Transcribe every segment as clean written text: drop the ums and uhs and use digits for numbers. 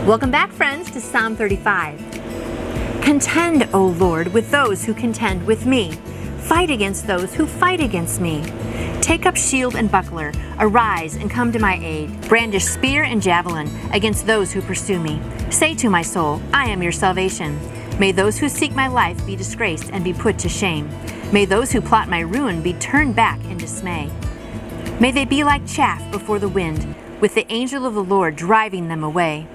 Welcome back, friends, to Psalm 35. Contend, O Lord, with those who contend with me. Fight against those who fight against me. Take up shield and buckler. Arise and come to my aid. Brandish spear and javelin against those who pursue me. Say to my soul, I am your salvation. May those who seek my life be disgraced and be put to shame. May those who plot my ruin be turned back in dismay. May they be like chaff before the wind, with the angel of the Lord driving them away.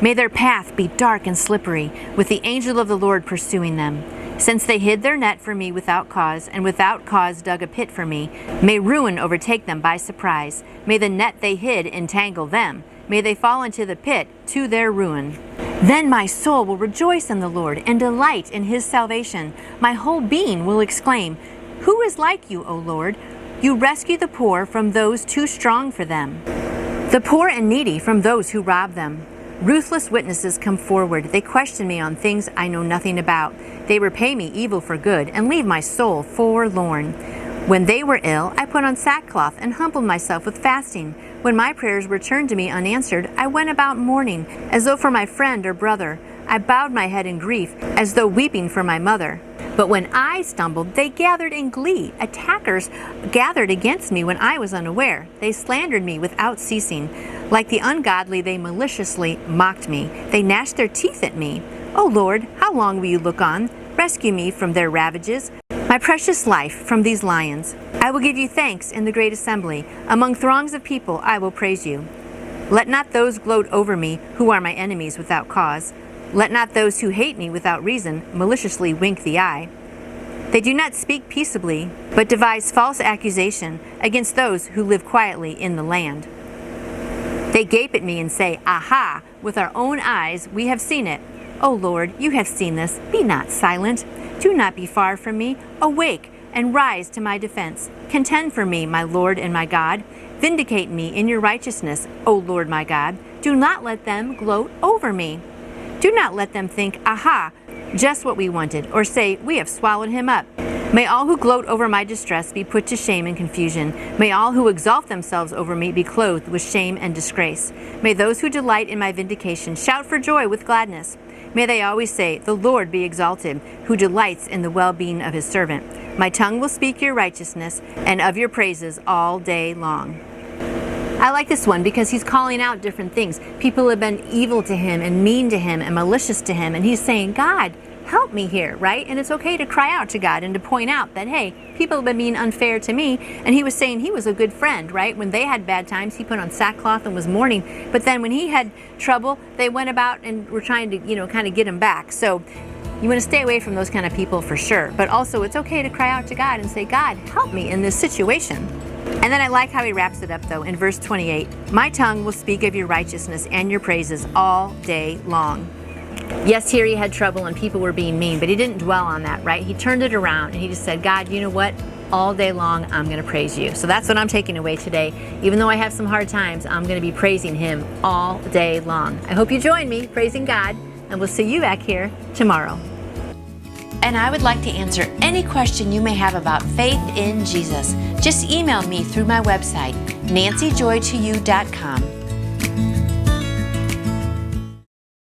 May their path be dark and slippery, with the angel of the Lord pursuing them. Since they hid their net for me without cause, and without cause dug a pit for me, may ruin overtake them by surprise. May the net they hid entangle them. May they fall into the pit to their ruin. Then my soul will rejoice in the Lord and delight in his salvation. My whole being will exclaim, Who is like you, O Lord? You rescue the poor from those too strong for them, the poor and needy from those who rob them. Ruthless witnesses come forward. They question me on things I know nothing about. They repay me evil for good and leave my soul forlorn. When they were ill, I put on sackcloth and humbled myself with fasting. When my prayers returned to me unanswered, I went about mourning, as though for my friend or brother. I bowed my head in grief, as though weeping for my mother. But when I stumbled, they gathered in glee. Attackers gathered against me when I was unaware. They slandered me without ceasing. Like the ungodly, they maliciously mocked me. They gnashed their teeth at me. O Lord, how long will you look on? Rescue me from their ravages, my precious life from these lions. I will give you thanks in the great assembly. Among throngs of people I will praise you. Let not those gloat over me who are my enemies without cause. Let not those who hate me without reason maliciously wink the eye. They do not speak peaceably, but devise false accusation against those who live quietly in the land. They gape at me and say, Aha! With our own eyes we have seen it. O Lord, you have seen this. Be not silent. Do not be far from me. Awake and rise to my defense. Contend for me, my Lord and my God. Vindicate me in your righteousness, O Lord my God. Do not let them gloat over me. Do not let them think, Aha, just what we wanted, or say, We have swallowed him up. May all who gloat over my distress be put to shame and confusion. May all who exalt themselves over me be clothed with shame and disgrace. May those who delight in my vindication shout for joy with gladness. May they always say, The Lord be exalted, who delights in the well-being of his servant. My tongue will speak your righteousness and of your praises all day long. I like this one because he's calling out different things. People have been evil to him and mean to him and malicious to him. And he's saying, God, help me here, right? And it's okay to cry out to God and to point out that, hey, people have been being unfair to me. And he was saying he was a good friend, right? When they had bad times, he put on sackcloth and was mourning. But then when he had trouble, they went about and were trying to, kind of get him back. So you want to stay away from those kind of people for sure. But also it's okay to cry out to God and say, God, help me in this situation. And then I like how he wraps it up, though, in verse 28. My tongue will speak of your righteousness and your praises all day long. Yes, here he had trouble and people were being mean, but he didn't dwell on that, right? He turned it around and he just said, God, you know what? All day long, I'm going to praise you. So that's what I'm taking away today. Even though I have some hard times, I'm going to be praising him all day long. I hope you join me praising God, and we'll see you back here tomorrow. And I would like to answer any question you may have about faith in Jesus. Just email me through my website, nancygjoytoyou.com.